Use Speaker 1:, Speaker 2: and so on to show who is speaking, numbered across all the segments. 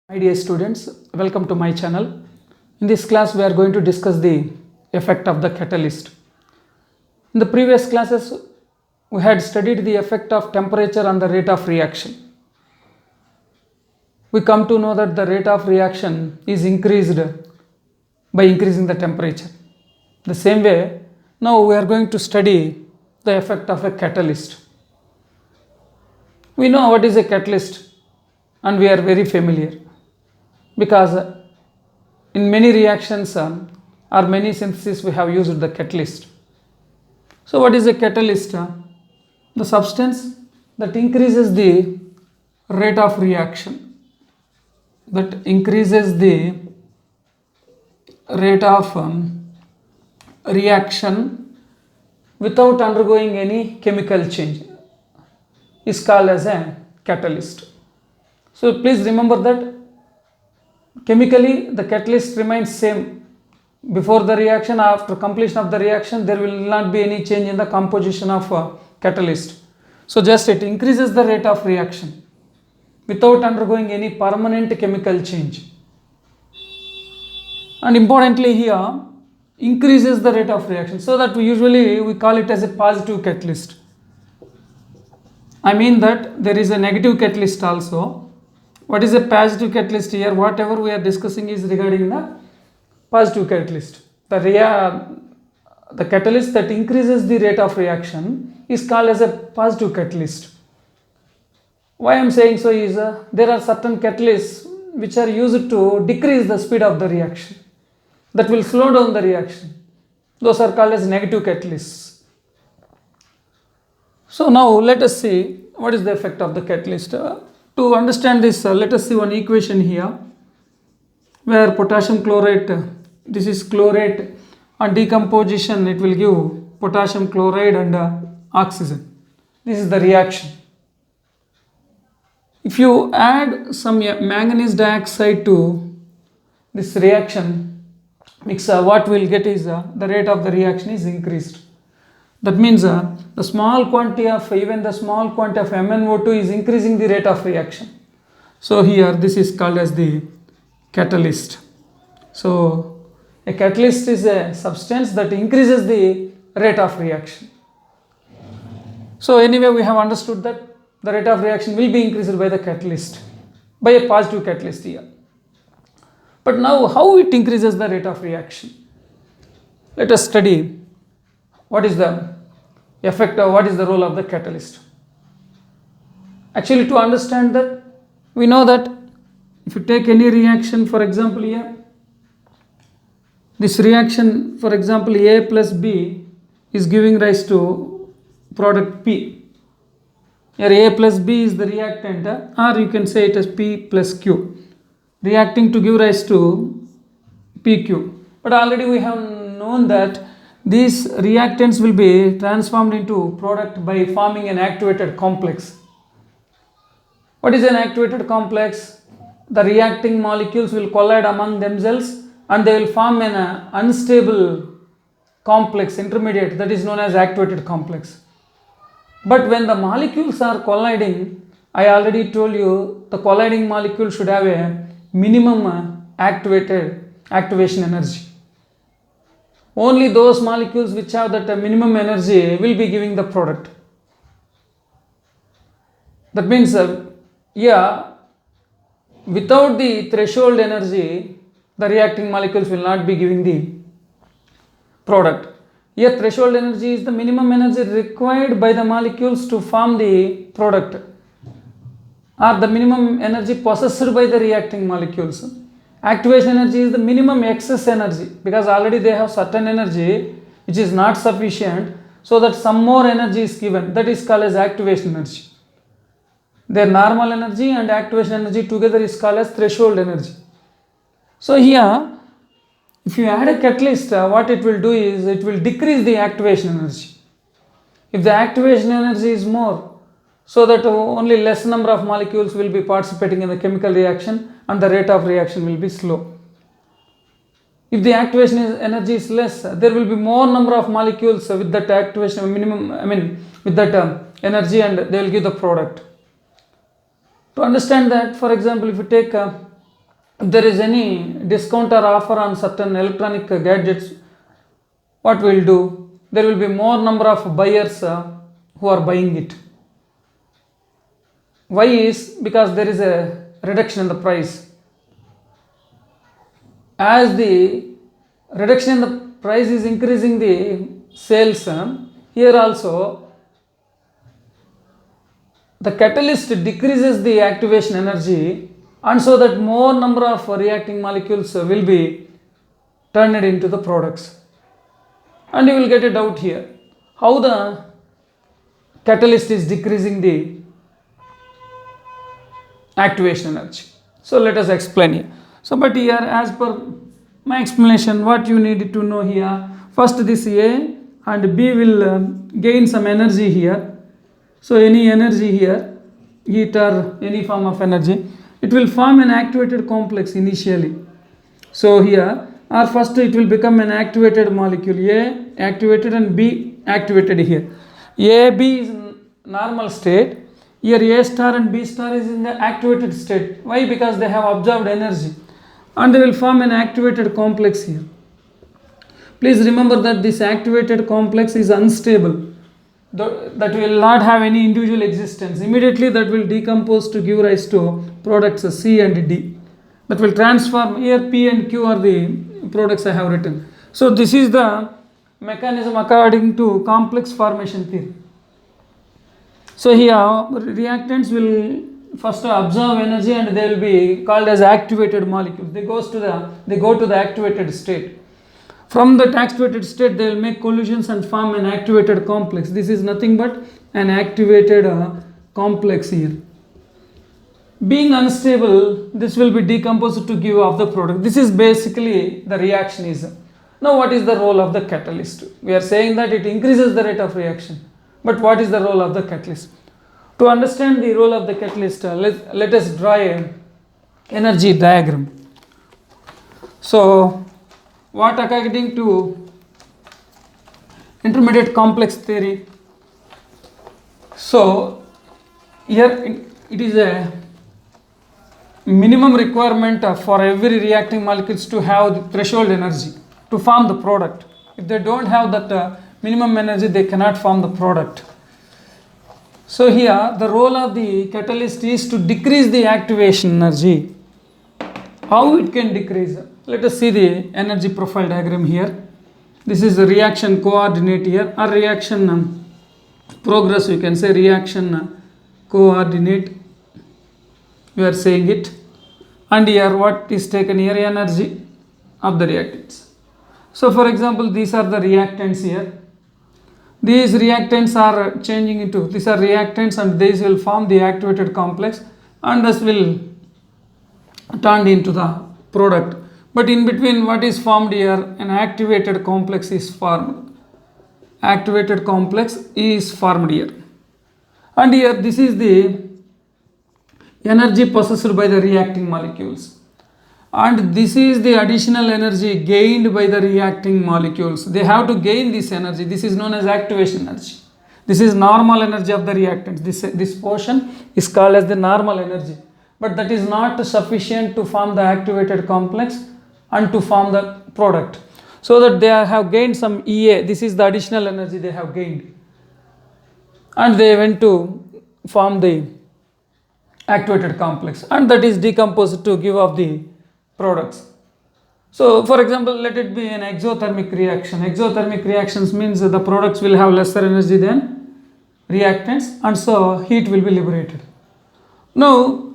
Speaker 1: Hi dear students, welcome to my channel. In this class we are going to discuss the effect of the catalyst. In the previous classes we had studied the effect of temperature on the rate of reaction. We come to know that the rate of reaction is increased by increasing the temperature. The same way, now we are going to study the effect of a catalyst. We know what is a catalyst and we are very familiar because in many reactions or many syntheses we have used the catalyst. So what is a catalyst? The substance that increases the rate of reaction, that increases the rate of reaction without undergoing any chemical change is called as a catalyst. So please remember that chemically the catalyst remains same before the reaction. After completion of the reaction there will not be any change in the composition of catalyst. So just it increases the rate of reaction without undergoing any permanent chemical change, and importantly here increases the rate of reaction, so that we call it as a positive catalyst. I mean that there is a negative catalyst also. What is a positive catalyst here? Whatever we are discussing is regarding the positive catalyst. The catalyst that increases the rate of reaction is called as a positive catalyst. Why I am saying so is there are certain catalysts which are used to decrease the speed of the reaction, that will slow down the reaction. Those are called as negative catalysts. So now let us see what is the effect of the catalyst. To understand this, let us see one equation here where potassium chlorate, this is chlorate, and decomposition it will give potassium chloride and oxygen. This is the reaction. If you add some manganese dioxide to this reaction mixer, what we will get is the rate of the reaction is increased. That means the small quantity of MnO2 is increasing the rate of reaction. So here this is called as the catalyst. So a catalyst is a substance that increases the rate of reaction. So anyway we have understood that the rate of reaction will be increased by the catalyst, by a positive catalyst here. But now how it increases the rate of reaction? Let us study what is the effect or what is the role of the catalyst. Actually, to understand that, we know that if you take any reaction, for example here, this reaction, for example A plus B is giving rise to product P. Here A plus B is the reactant, or you can say it as P plus Q, reacting to give rise to PQ. But already we have known that these reactants will be transformed into product by forming an activated complex. What is an activated complex? The reacting molecules will collide among themselves and they will form an unstable complex intermediate, that is known as activated complex. But when the molecules are colliding, I already told you the colliding molecule should have a minimum activation energy. Only those molecules which have that minimum energy will be giving the product. That means without the threshold energy, the reacting molecules will not be giving the product. Here threshold energy is the minimum energy required by the molecules to form the product, or the minimum energy possessed by the reacting molecules. Activation energy is the minimum excess energy, because already they have certain energy which is not sufficient, so that some more energy is given, that is called as activation energy. Their normal energy and activation energy together is called as threshold energy. So here if you add a catalyst, what it will do is it will decrease the activation energy. If the activation energy is more, so that only less number of molecules will be participating in the chemical reaction and the rate of reaction will be slow. If the activation energy is less, there will be more number of molecules with that activation with that energy, and they will give the product. To understand that, for example, if you take if there is any discount or offer on certain electronic gadgets, what we'll do? There will be more number of buyers who are buying it. Why is? Because there is a reduction in the price. As the reduction in the price is increasing the sales, here also the catalyst decreases the activation energy, and so that more number of reacting molecules will be turned into the products. And you will get a doubt here, how the catalyst is decreasing the activation energy. So let us explain here. So but here, as per my explanation, what you need to know here, first this A and B will gain some energy here. So any energy here, heat or any form of energy, it will form an activated complex initially. So here, or first it will become an activated molecule, A activated and B activated here. A, B is in normal state. Here A star and B star is in the activated state. Why? Because they have absorbed energy and they will form an activated complex here. Please remember that this activated complex is unstable. That will not have any individual existence. Immediately that will decompose to give rise to products C and D. That will transform. Here P and Q are the products I have written. So this is the mechanism according to complex formation theory. So here reactants will first absorb energy and they will be called as activated molecules. They go to the activated state. From that activated state they will make collisions and form an activated complex. This is nothing but an activated complex here. Being unstable, this will be decomposed to give off the product. This is basically the reaction is. Now what is the role of the catalyst? We are saying that it increases the rate of reaction. But what is the role of the catalyst? To understand the role of the catalyst, let us draw a energy diagram. So what according to intermediate complex theory, so here it is a minimum requirement for every reacting molecules to have the threshold energy to form the product. If they don't have that minimum energy, they cannot form the product. So here the role of the catalyst is to decrease the activation energy. How it can decrease? Let us see the energy profile diagram here. This is the reaction coordinate here, or reaction progress, you can say reaction coordinate, we are saying it. And here what is taken here, energy of the reactants. So for example, these are the reactants here. These reactants are changing into, these are reactants and these will form the activated complex and this will turn into the product. But in between, what is formed here? An activated complex is formed. Activated complex is formed here. And here this is the energy possessed by the reacting molecules. And this is the additional energy gained by the reacting molecules. They have to gain this energy. This is known as activation energy. This is normal energy of the reactants. This portion is called as the normal energy. But that is not sufficient to form the activated complex and to form the product. So that they have gained some EA. This is the additional energy they have gained. And they went to form the activated complex. And that is decomposed to give off the products. So for example, let it be an exothermic reaction. Exothermic reactions means that the products will have lesser energy than reactants and so heat will be liberated. Now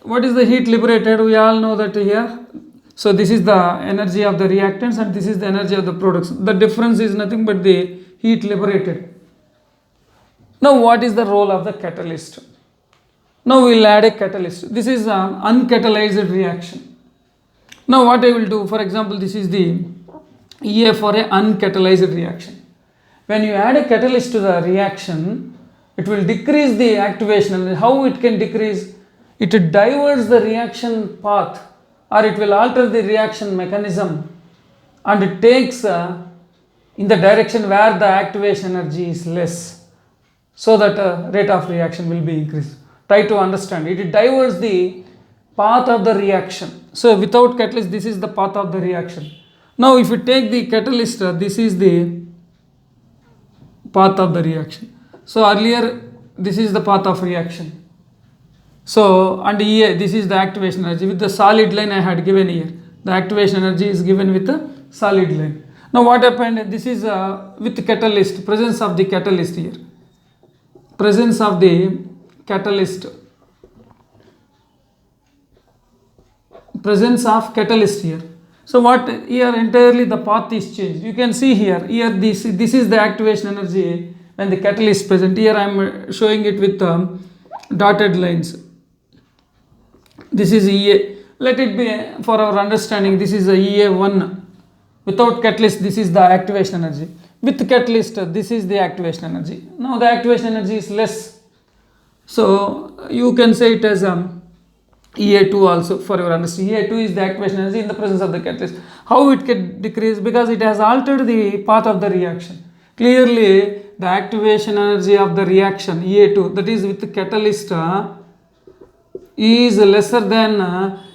Speaker 1: what is the heat liberated? We all know that here. So this is the energy of the reactants and this is the energy of the products. The difference is nothing but the heat liberated. Now what is the role of the catalyst? Now we will add a catalyst. This is an uncatalyzed reaction. Now what I will do, for example, this is the EA for a uncatalyzed reaction. When you add a catalyst to the reaction, it will decrease the activation. How it can decrease? It diverts the reaction path or it will alter the reaction mechanism and it takes in the direction where the activation energy is less, so that rate of reaction will be increased. Try to understand. It diverts the path of the reaction. So without catalyst, this is the path of the reaction. Now if you take the catalyst, this is the path of the reaction. So earlier this is the path of reaction. So and here this is the activation energy with the solid line I had given here. The activation energy is given with the solid line. Now what happened? This is with catalyst, presence of the catalyst here. Presence of the catalyst. Presence of catalyst here. So what here entirely the path is changed. You can see here this is the activation energy when the catalyst present. Here I am showing it with dotted lines. This is EA. Let it be for our understanding. This is a EA1. Without catalyst, this is the activation energy. With catalyst, this is the activation energy. Now the activation energy is less. So you can say it as EA2 also for your understanding. EA2 is the activation energy in the presence of the catalyst. How it can decrease? Because it has altered the path of the reaction. Clearly, the activation energy of the reaction EA2, that is with the catalyst, is lesser than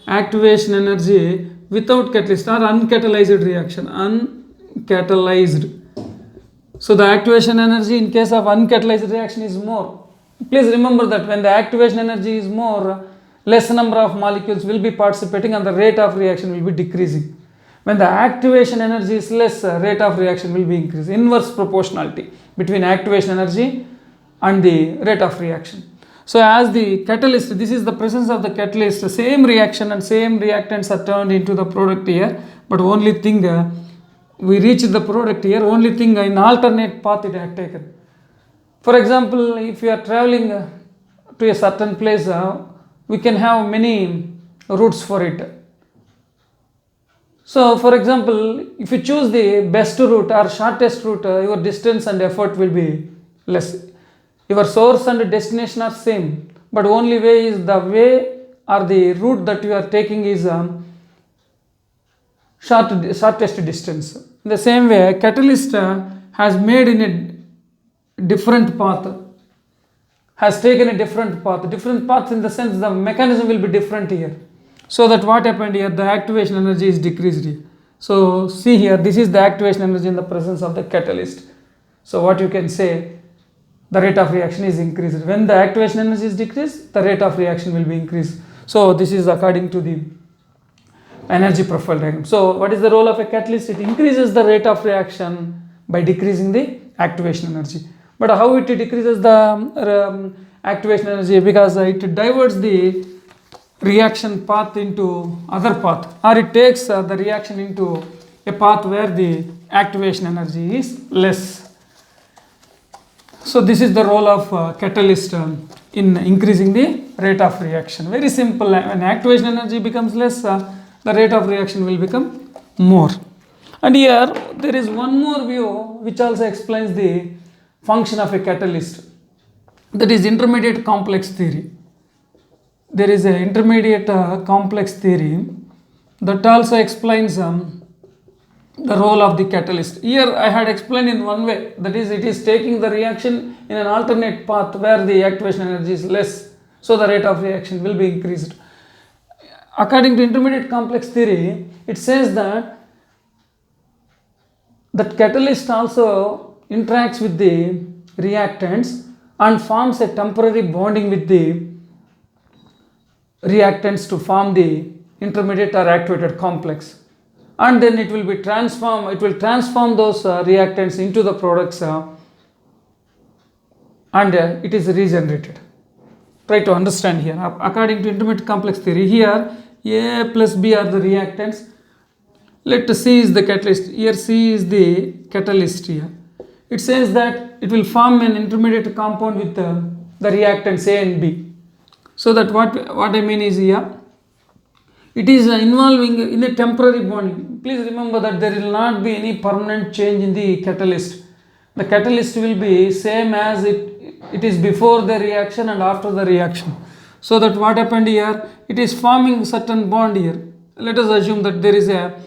Speaker 1: activation energy without catalyst or uncatalyzed reaction. Uncatalyzed. So the activation energy in case of uncatalyzed reaction is more. Please remember that when the activation energy is more, less number of molecules will be participating and the rate of reaction will be decreasing. When the activation energy is less, rate of reaction will be increasing. Inverse proportionality between activation energy and the rate of reaction. So as the catalyst, this is the presence of the catalyst, the same reaction and same reactants are turned into the product here, but only thing we reach the product here, only thing in alternate path it had taken. For example, if you are traveling to a certain place, we can have many routes for it. So for example, if you choose the best route or shortest route, your distance and effort will be less. Your source and destination are same, but only way is the way or the route that you are taking is shortest distance. In the same way, catalyst has made in a different path, has taken a different path in the sense the mechanism will be different here. So that what happened here, the activation energy is decreased here. So see here, this is the activation energy in the presence of the catalyst. So what you can say, the rate of reaction is increased. When the activation energy is decreased, the rate of reaction will be increased. So this is according to the energy profile diagram. So what is the role of a catalyst? It increases the rate of reaction by decreasing the activation energy. But how it decreases the activation energy? Because it diverts the reaction path into other path, or it takes the reaction into a path where the activation energy is less. So this is the role of catalyst in increasing the rate of reaction. Very simple. When activation energy becomes less, the rate of reaction will become more. And here there is one more view which also explains the function of a catalyst. That is intermediate complex theory. There is an intermediate complex theory that also explains the role of the catalyst. Here I had explained in one way, that is, it is taking the reaction in an alternate path where the activation energy is less, so the rate of reaction will be increased. According to intermediate complex theory, it says that catalyst also interacts with the reactants and forms a temporary bonding with the reactants to form the intermediate or activated complex, and then it will transform those reactants into the products and it is regenerated. Try to understand here. According to intermediate complex theory, here A plus B are the reactants. Let C is the catalyst. Here C is the catalyst here. It says that it will form an intermediate compound with the reactants A and B. So that what I mean is here, it is involving in a temporary bonding. Please remember that there will not be any permanent change in the catalyst. The catalyst will be same as it is before the reaction and after the reaction. So that what happened here, it is forming certain bond here. Let us assume that there is a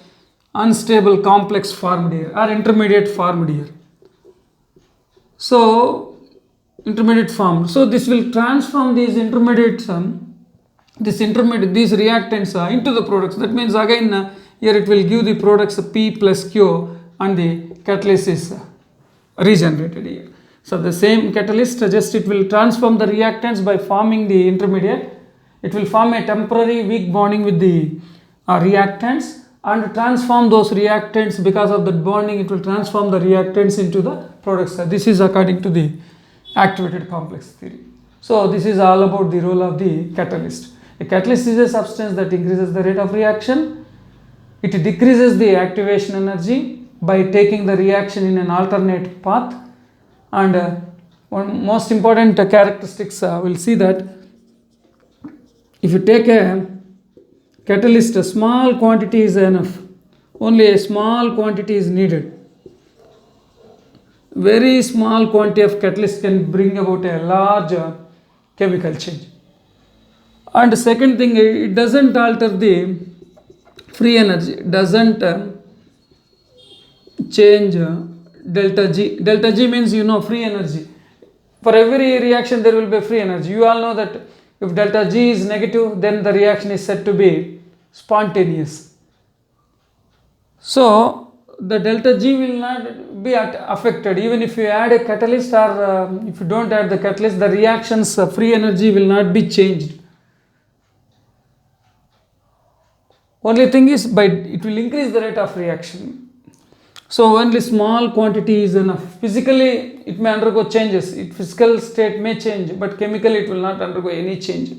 Speaker 1: unstable complex formed here or intermediate formed here. So intermediate formed. So this will transform these intermediates this intermediate, these reactants into the products. That means again here it will give the products P plus Q and the catalyst is regenerated here. So the same catalyst, just it will transform the reactants by forming the intermediate. It will form a temporary weak bonding with the reactants and transform those reactants. Because of that bonding, it will transform the reactants into the products. This is according to the activated complex theory. So this is all about the role of the catalyst. A catalyst is a substance that increases the rate of reaction. It decreases the activation energy by taking the reaction in an alternate path. And one most important characteristics, we'll see that if you take a catalyst, a small quantity is enough. Only a small quantity is needed. Very small quantity of catalyst can bring about a large chemical change. And the second thing, it doesn't alter the free energy, it doesn't change delta G. Delta G means free energy. For every reaction there will be free energy. You all know that if delta G is negative, then the reaction is said to be spontaneous. So the delta G will not be affected. Even if you add a catalyst or if you don't add the catalyst, the reaction's free energy will not be changed. Only thing is, it will increase the rate of reaction. So only small quantity is enough. Physically it may undergo changes. Its physical state may change, but chemically it will not undergo any change.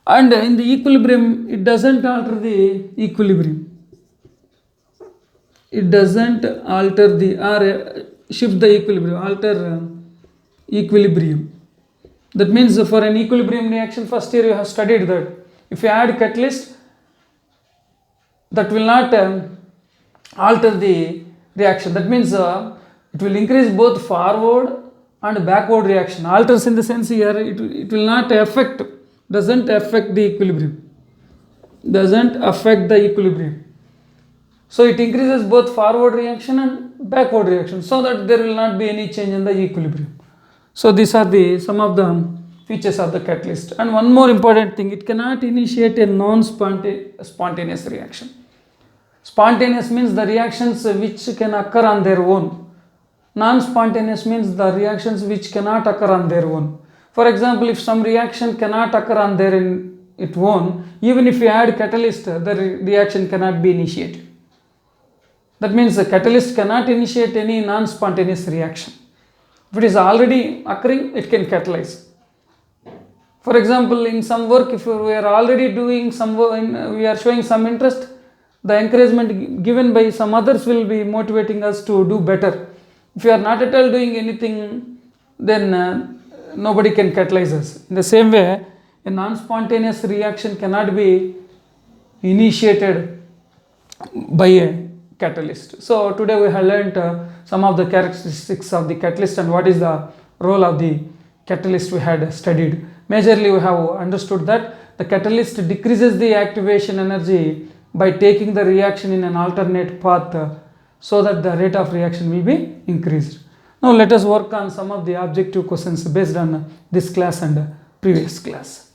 Speaker 1: And in the equilibrium, it doesn't alter the equilibrium. It doesn't alter the or shift the equilibrium, alter equilibrium. That means for an equilibrium reaction, first year you have studied that if you add catalyst, that will not alter the reaction. That means it will increase both forward and backward reaction. Alters in the sense here it will not affect, doesn't affect the equilibrium. Doesn't affect the equilibrium. So it increases both forward reaction and backward reaction, so that there will not be any change in the equilibrium. So these are some of the features of the catalyst. And one more important thing, it cannot initiate a non-spontaneous reaction. Spontaneous means the reactions which can occur on their own. Non-spontaneous means the reactions which cannot occur on their own. For example, if some reaction cannot occur on their own, even if you add catalyst, the reaction cannot be initiated. That means the catalyst cannot initiate any non-spontaneous reaction. If it is already occurring, it can catalyze. For example, in some work, if we are already doing some work, we are showing some interest, the encouragement given by some others will be motivating us to do better. If you are not at all doing anything, then nobody can catalyze us. In the same way, a non-spontaneous reaction cannot be initiated by a catalyst. So today we have learnt some of the characteristics of the catalyst and what is the role of the catalyst we had studied. Majorly we have understood that the catalyst decreases the activation energy by taking the reaction in an alternate path so that the rate of reaction will be increased. Now let us work on some of the objective questions based on this class and previous class.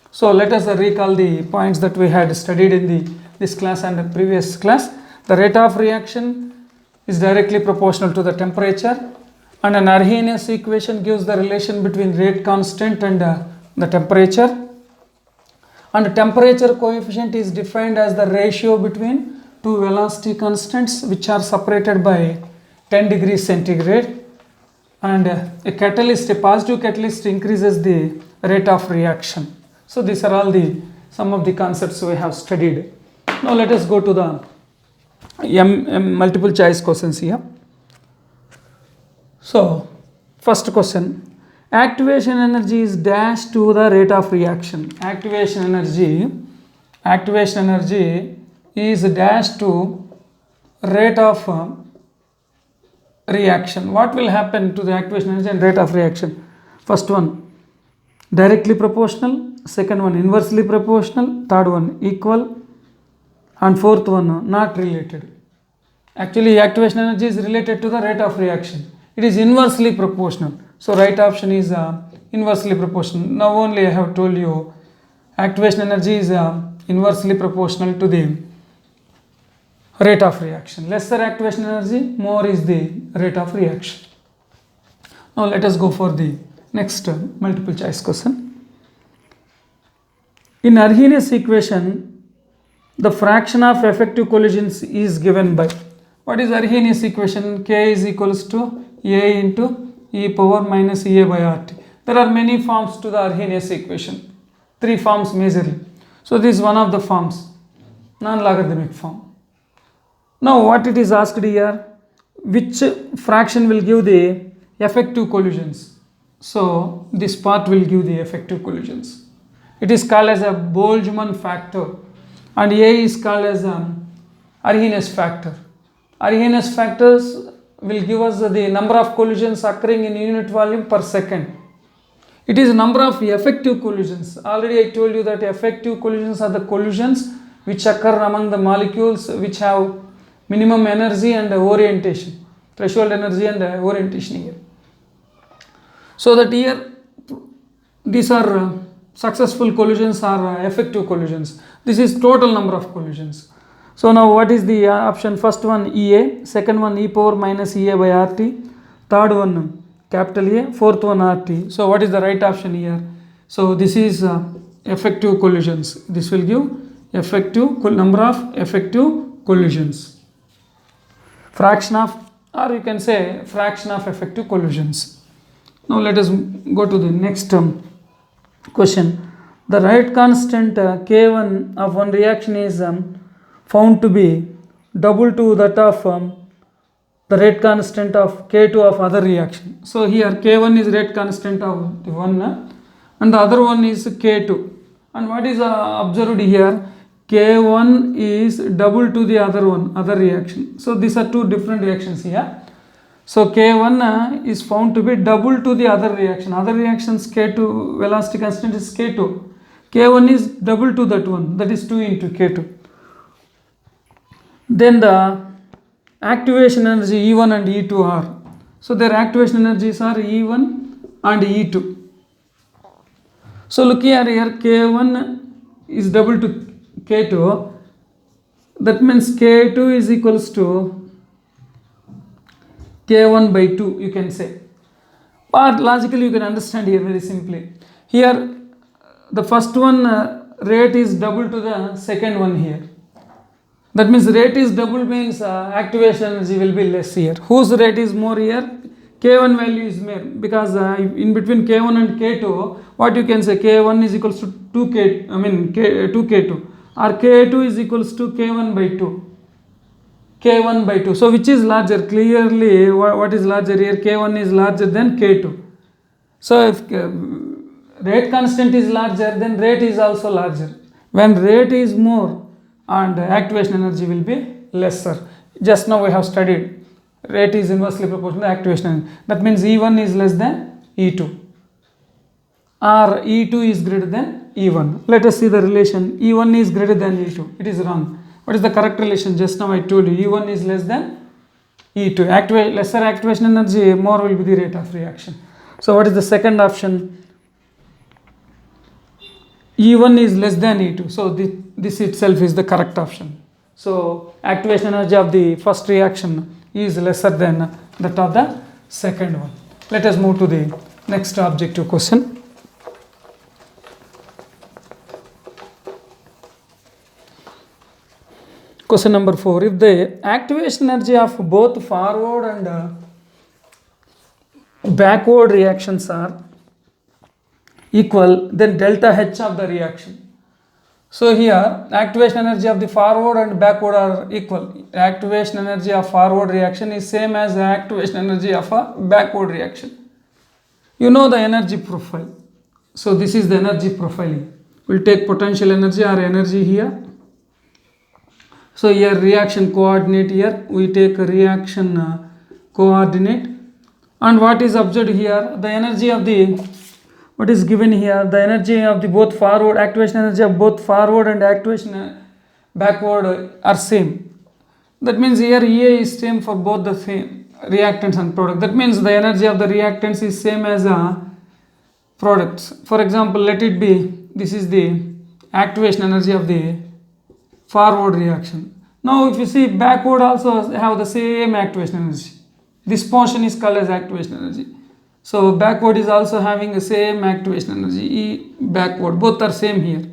Speaker 1: So let us recall the points that we had studied in this class and the previous class. The rate of reaction is directly proportional to the temperature, and an Arrhenius equation gives the relation between rate constant and the temperature. And the temperature coefficient is defined as the ratio between two velocity constants which are separated by 10 degrees centigrade. And a catalyst, a positive catalyst, increases the rate of reaction. So these are all some of the concepts we have studied. Now let us go to the multiple choice questions here. So first question, activation energy is dash to the rate of reaction. Activation energy is dash to rate of reaction. What will happen to the activation energy and rate of reaction? First one, directly proportional. Second one, inversely proportional. Third one, equal. And fourth one, not related. Actually, activation energy is related to the rate of reaction. It is inversely proportional. So right option is inversely proportional. Now only I have told you activation energy is inversely proportional to the rate of reaction. Lesser activation energy, more is the rate of reaction. Now let us go for the next multiple choice question. In Arrhenius equation, the fraction of effective collisions is given by, what is Arrhenius equation? K is equals to A into e power minus A by RT. There are many forms to the Arrhenius equation, 3 forms majorly. So this is one of the forms, non-logarithmic form. Now what it is asked here, which fraction will give the effective collisions? So this part will give the effective collisions. It is called as a Boltzmann factor, and A is called as Arrhenius factor. Arrhenius factors will give us the number of collisions occurring in unit volume per second. It is number of effective collisions. Already I told you that effective collisions are the collisions which occur among the molecules which have minimum energy and orientation, threshold energy and orientation here. So that here these are successful collisions or effective collisions. This is total number of collisions. So now what is the option? First one EA, second one e power minus EA by RT, third one capital A, fourth one RT. So what is the right option here? So this is effective collisions. This will give effective number of effective collisions. Fraction of, or you can say fraction of effective collisions. Now let us go to the next question. The rate constant K1 of one reaction is found to be double to that of the rate constant of K2 of other reaction. So here K1 is rate constant of the one and the other one is K2. And what is observed here? K1 is double to the other one, other reaction. So these are two different reactions here. So K1 is found to be double to the other reaction. Other reactions K2 velocity constant is K2. K1 is double to that one, that is 2 into K2. Then the activation energy E1 and E2 are. So their activation energies are E1 and E2. So look here, K1 is double to K2. That means K2 is equals to K1 by 2, you can say. But logically you can understand here very simply. Here the first one rate is double to the second one here. That means rate is double means activation energy will be less here. Whose rate is more here? K1 value is more, because in between K1 and K2, what you can say, K1 is equals to 2K, I mean 2K2, or K2 is equals to K1 by 2. K1 by 2. So which is larger? Clearly what is larger here? K1 is larger than K2. So if rate constant is larger, then rate is also larger. When rate is more and activation energy will be lesser. Just now we have studied rate is inversely proportional to activation energy. That means E1 is less than E2 or E2 is greater than E1. Let us see the relation. E1 is greater than E2. It is wrong. What is the correct relation? Just now I told you E1 is less than E2. Lesser activation energy, more will be the rate of reaction. So what is the second option? E1 is less than E2. So this itself is the correct option. So activation energy of the first reaction is lesser than that of the second one. Let us move to the next objective question. Question number 4. If the activation energy of both forward and backward reactions are equal, then delta H of the reaction. So here activation energy of the forward and backward are equal. Activation energy of forward reaction is same as the activation energy of a backward reaction. You know the energy profile. So this is the energy profile. We'll take potential energy or energy here. So here reaction coordinate, here we take a reaction coordinate, and what is observed here, the energy of the, what is given here, the energy of the both forward, activation energy of both forward and activation backward are same. That means here EA is same for both the same reactants and product. That means the energy of the reactants is same as products. For example, let it be, this is the activation energy of the forward reaction. Now if you see, backward also have the same activation energy. This portion is called as activation energy. So backward is also having the same activation energy, E backward, both are same here.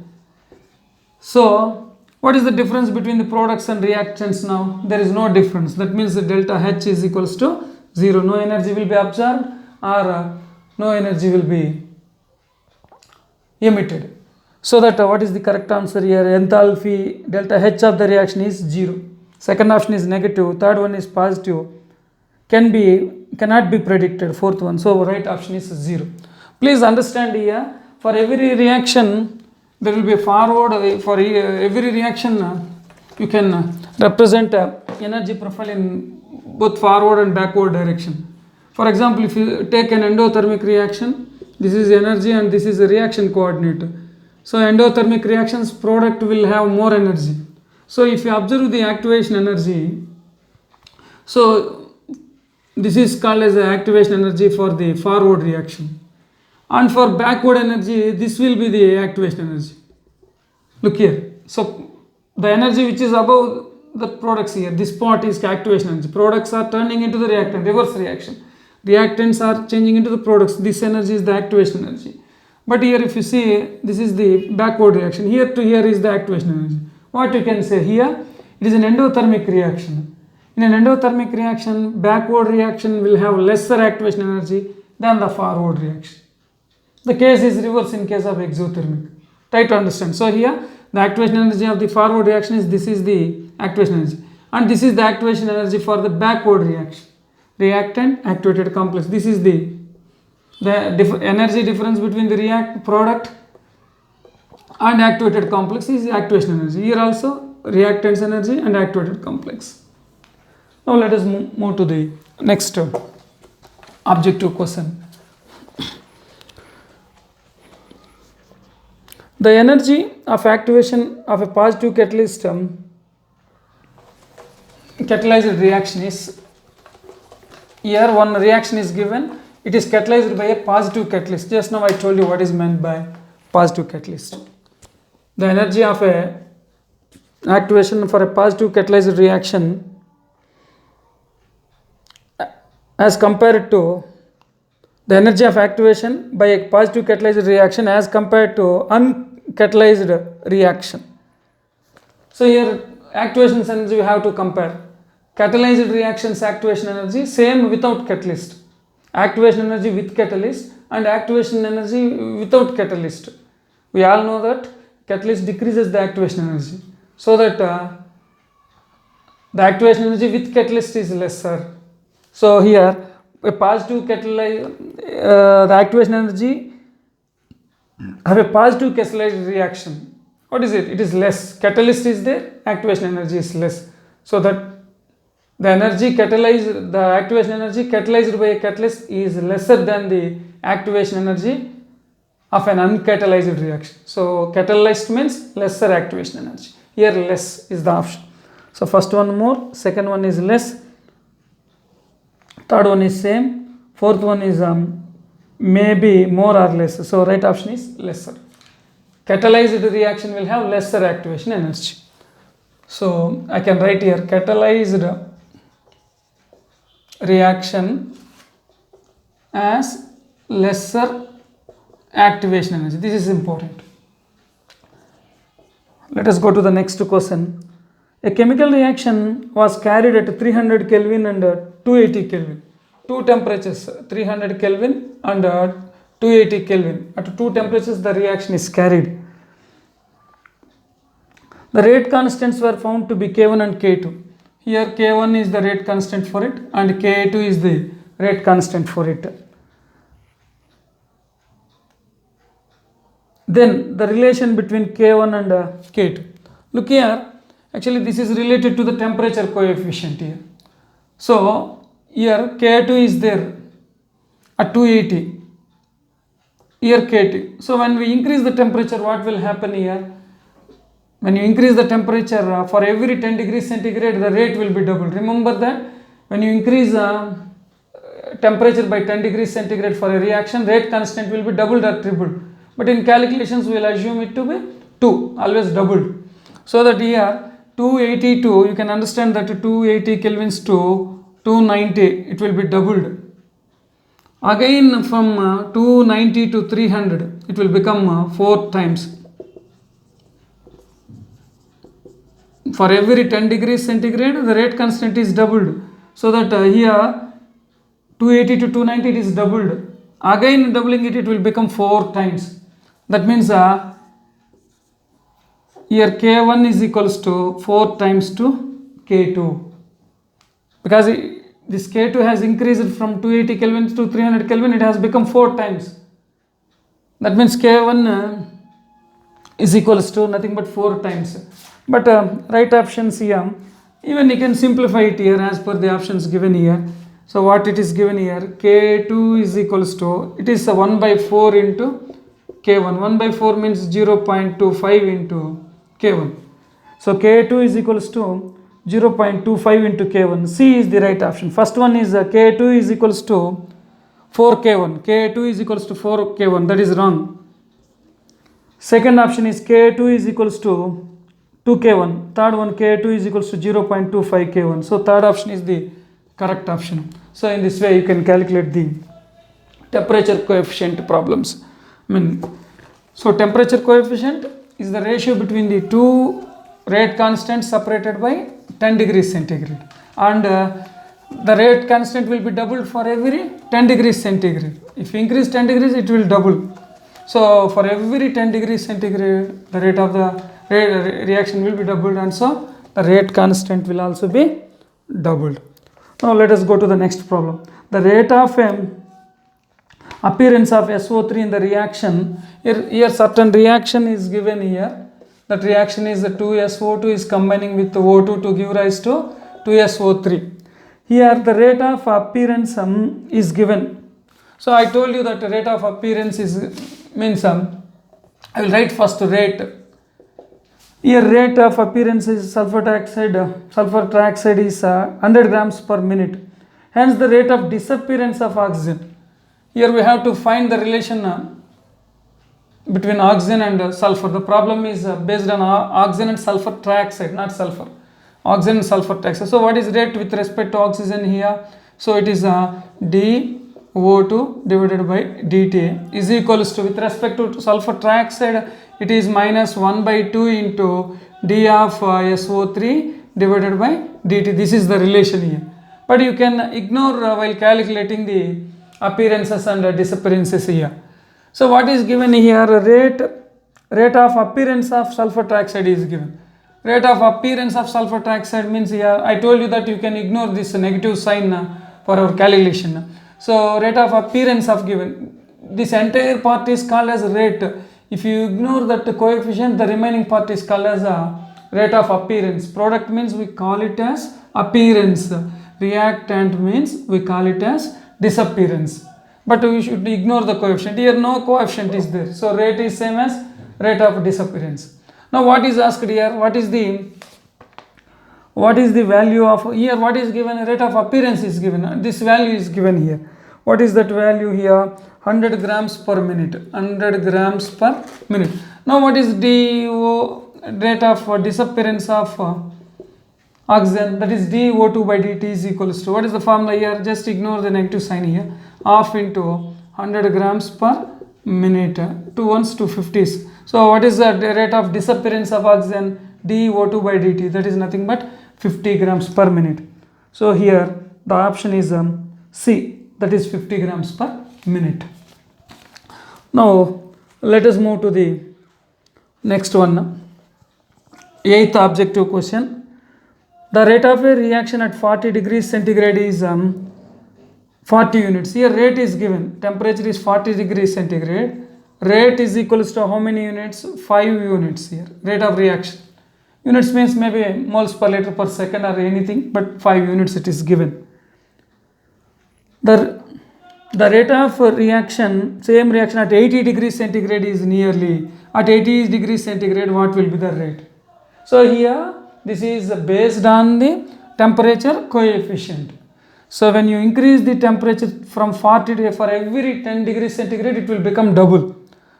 Speaker 1: So what is the difference between the products and reactants now? There is no difference. That means the delta H is equals to 0. No energy will be absorbed or no energy will be emitted. So that what is the correct answer here? Enthalpy delta H of the reaction is 0. Second option is negative. Third one is positive. Cannot be predicted. Fourth one. So right option is 0. Please understand here, for every reaction there will be a forward. For every reaction you can represent energy profile in both forward and backward direction. For example, if you take an endothermic reaction, this is energy and this is a reaction coordinate. So endothermic reactions product will have more energy. So if you observe the activation energy, so this is called as the activation energy for the forward reaction, and for backward energy this will be the activation energy. Look here, so the energy which is above the products here, this part is activation energy. Products are turning into the reactant, reverse reaction. Reactants are changing into the products. This energy is the activation energy. But here if you see, this is the backward reaction. Here to here is the activation energy. What you can say here, it is an endothermic reaction. In an endothermic reaction, backward reaction will have lesser activation energy than the forward reaction. The case is reverse in case of exothermic. Try to understand. So here the activation energy of the forward reaction is, this is the activation energy, and this is the activation energy for the backward reaction. Reactant activated complex. This is the energy difference between the product and activated complex is activation energy. Here also reactants energy and activated complex. Now let us move to the next objective question. The energy of activation of a positive catalyst catalyzed reaction is, here one reaction is given, it is catalyzed by a positive catalyst. Just now I told you what is meant by positive catalyst. The energy of a activation for a positive catalyzed reaction as compared to the energy of activation by a positive catalyzed reaction as compared to uncatalyzed reaction. So here activation energy we have to compare. Catalyzed reactions activation energy same without catalyst. Activation energy with catalyst and activation energy without catalyst. We all know that catalyst decreases the activation energy, so that the activation energy with catalyst is lesser. So here a positive the activation energy have a positive catalyzed reaction. What is it? It is less. Catalyst is there, activation energy is less. So that the energy catalyzed, the activation energy catalyzed by a catalyst is lesser than the activation energy of an uncatalyzed reaction. So catalyzed means lesser activation energy. Here less is the option. So first one more, second one is less, third one is same, fourth one is maybe more or less. So right option is lesser. Catalyzed reaction will have lesser activation energy. So I can write here catalyzed reaction as lesser activation energy. This is important. Let us go to the next question. A chemical reaction was carried at 300 Kelvin and 280 Kelvin. Two temperatures, 300 Kelvin and 280 Kelvin. At two temperatures the reaction is carried. The rate constants were found to be K1 and K2. Here K1 is the rate constant for it and K2 is the rate constant for it. Then the relation between K1 and K2. Look here, actually this is related to the temperature coefficient here. So here K2 is there at 280. Here K2. So when we increase the temperature, what will happen here? When you increase the temperature for every 10 degrees centigrade, the rate will be doubled. Remember that when you increase temperature by 10 degrees centigrade for a reaction, rate constant will be doubled or tripled. But in calculations we will assume it to be 2, always doubled. So that here 282, you can understand that 280 kelvins to 290, it will be doubled. Again from 290 to 300, it will become 4 times. For every 10 degrees centigrade, the rate constant is doubled. So that here 280 to 290, it is doubled. Again doubling it, it will become 4 times. That means here K1 is equals to 4 times to K2. Because this K2 has increased from 280 Kelvin to 300 Kelvin, it has become 4 times. That means K1 is equals to nothing but 4 times. But right options here, even you can simplify it here as per the options given here. So what it is given here, K2 is equals to, it is 1 by 4 into K1. 1 by 4 means 0.25 into K1. So K2 is equals to 0.25 into K1. C is the right option. First one is K2 is equals to 4K1. K2 is equals to 4K1. That is wrong. Second option is K2 is equals to 2K1. Third one, K2 is equals to 0.25 K1. So third option is the correct option. So in this way you can calculate the temperature coefficient problems. So temperature coefficient is the ratio between the two rate constants separated by 10 degrees centigrade, and the rate constant will be doubled for every 10 degrees centigrade. If you increase 10 degrees, it will double. So for every 10 degrees centigrade, the rate of the reaction will be doubled, and so the rate constant will also be doubled. Now let us go to the next problem. The rate of appearance of SO3 in the reaction, here certain reaction is given here. That reaction is the 2SO2 is combining with the O2 to give rise to 2SO3. Here the rate of appearance is given. So I told you that the rate of appearance is means I will write first rate. Here rate of appearance is sulfur trioxide is 100 grams per minute. Hence the rate of disappearance of oxygen. Here we have to find the relation between oxygen and sulfur. The problem is based on oxygen and sulfur trioxide, not sulfur. Oxygen and sulfur trioxide. So what is rate with respect to oxygen here? So it is DO2 divided by dt is equals to, with respect to sulfur trioxide, it is minus 1 by 2 into d of SO3 divided by dt. This is the relation here. But you can ignore while calculating the appearances and disappearances here. So what is given here? Rate of appearance of sulfur trioxide is given. Rate of appearance of sulfur trioxide means here, I told you that you can ignore this negative sign for our calculation. So rate of appearance of given, this entire part is called as rate. If you ignore that coefficient, the remaining part is called as rate of appearance. Product means we call it as appearance. Reactant means we call it as disappearance. But we should ignore the coefficient. Here no coefficient is there. So rate is same as rate of disappearance. Now what is asked here? What is the value of here? What is given? Rate of appearance is given. This value is given here. What is that value here? 100 grams per minute. 100 grams per minute. Now what is DO, rate of disappearance of oxygen? That is dO2 by dt is equals to, what is the formula here? Just ignore the negative sign here. Half into 100 grams per minute. 2 ones, 2 50s. So what is the rate of disappearance of oxygen? dO2 by dt. That is nothing but 50 grams per minute. So here the option is C. That is 50 grams per minute. Now let us move to the next one. 8th objective question. The rate of a reaction at 40 degrees centigrade is 40 units. Here rate is given. Temperature is 40 degrees centigrade. Rate is equals to how many units? 5 units here. Rate of reaction. Units means maybe moles per liter per second or anything, but 5 units it is given. The rate of reaction, same reaction at 80 degrees centigrade is nearly, at 80 degrees centigrade what will be the rate? So here this is based on the temperature coefficient. So when you increase the temperature from 40 to, for every 10 degrees centigrade, it will become double.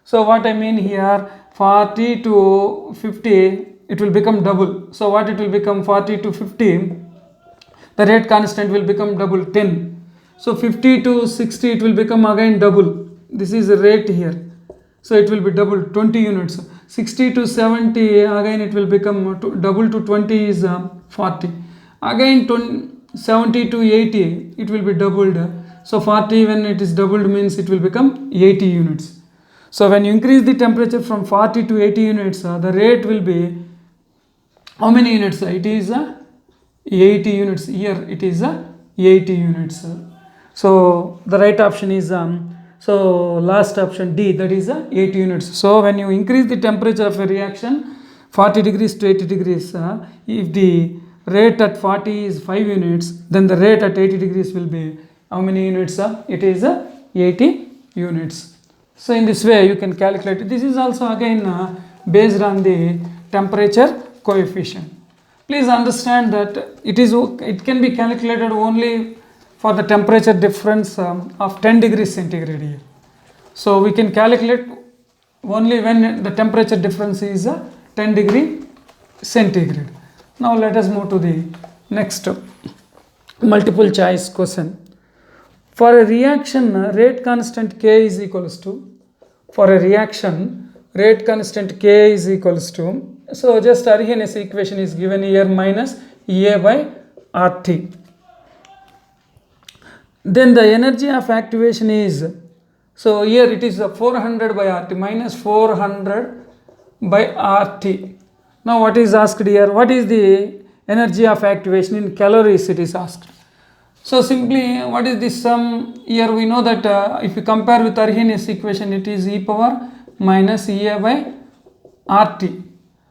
Speaker 1: So what I mean here, 40 to 50, it will become double. So what it will become, 40 to 50, the rate constant will become double, 10. So 50 to 60, it will become again double. This is the rate here. So it will be double, 20 units. 60 to 70, again it will become double to 20 is 40. Again 70 to 80, it will be doubled. So 40, when it is doubled, means it will become 80 units. So when you increase the temperature from 40 to 80 units, the rate will be how many units? It is 80 units. Here it is 80 units. So the right option is so last option D, that is 80 units. So when you increase the temperature of a reaction 40 degrees to 80 degrees, if the rate at 40 is 5 units, then the rate at 80 degrees will be how many units? It is 80 units. So in this way you can calculate it. This is also again based on the temperature coefficient. Please understand that it can be calculated only for the temperature difference of 10 degrees centigrade here. So we can calculate only when the temperature difference is 10 degree centigrade. Now let us move to the next multiple choice question. For a reaction, rate constant K is equals to, for a reaction, rate constant K is equals to, so just Arrhenius equation is given here, minus EA by RT. Then the energy of activation is, so here it is 400 by RT, minus 400 by RT. Now what is asked here? What is the energy of activation in calories, it is asked. So simply, what is this sum? Here we know that if you compare with Arrhenius equation, it is e power minus EA by RT.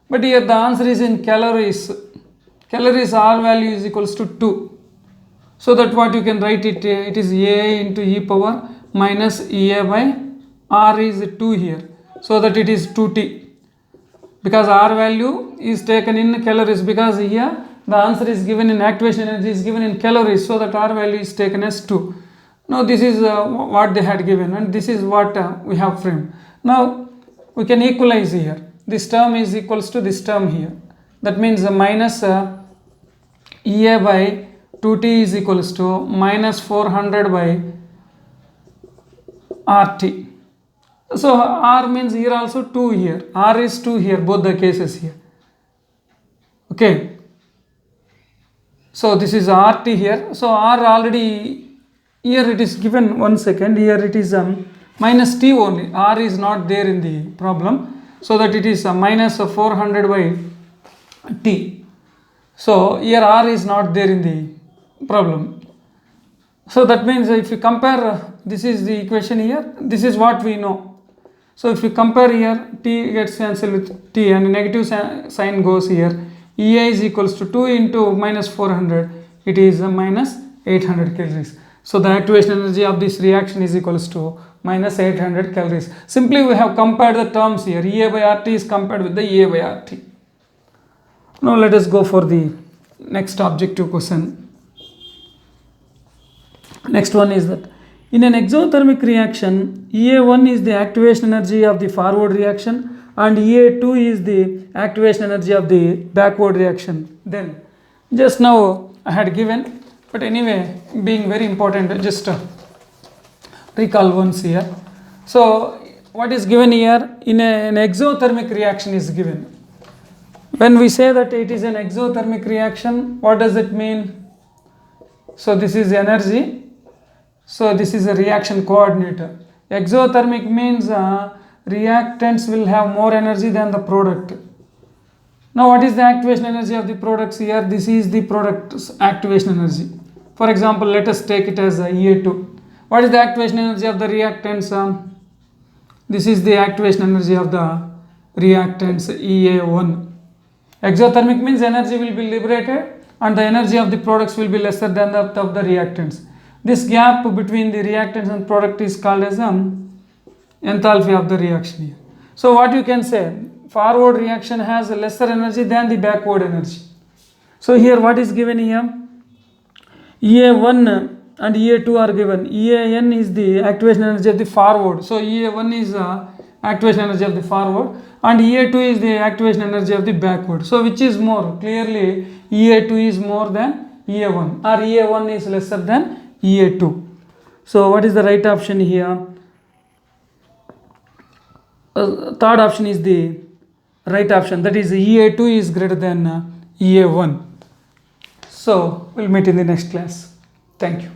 Speaker 1: But here the answer is in calories. Calories R value is equals to 2. So that what you can write it, it is A into e power minus EA by R is 2 here. So that it is 2T. Because R value is taken in calories, because here the answer is given in activation energy is given in calories, so that R value is taken as 2. Now this is what they had given, and this is what we have framed. Now we can equalize here. This term is equals to this term here. That means minus EA by 2T is equals to minus 400 by RT. So R means here also 2 here. R is 2 here, both the cases here. Okay. So this is RT here. So R already, here it is given, 1 second, here it is minus T only. R is not there in the problem. So that it is minus 400 by T. So here R is not there in the problem. So that means if you compare, this is the equation here, this is what we know. So if you compare here, T gets cancelled with T and negative sign goes here. EA is equals to 2 into minus 400, it is minus 800 calories. So the activation energy of this reaction is equals to minus 800 calories. Simply we have compared the terms here. EA by RT is compared with the EA by RT. Now let us go for the next objective question. Next one is that in an exothermic reaction, EA1 is the activation energy of the forward reaction and EA2 is the activation energy of the backward reaction. Then just now I had given, but anyway, being very important, just recall once here. So what is given here in an exothermic reaction is given. When we say that it is an exothermic reaction, what does it mean? So this is energy. So this is a reaction coordinator. Exothermic means reactants will have more energy than the product. Now what is the activation energy of the products here? This is the product's activation energy. For example, let us take it as EA2. What is the activation energy of the reactants? This is the activation energy of the reactants, EA1. Exothermic means energy will be liberated and the energy of the products will be lesser than that of the reactants. This gap between the reactants and product is called as enthalpy of the reaction here. So what you can say, forward reaction has lesser energy than the backward energy. So here what is given here? EA1 and EA2 are given. EAN is the activation energy of the forward. So EA1 is activation energy of the forward and EA2 is the activation energy of the backward. So which is more? Clearly EA2 is more than EA1 or EA1 is lesser than EA2. So what is the right option here? Third option is the right option, that is EA2 is greater than EA1. So we'll meet in the next class. Thank you.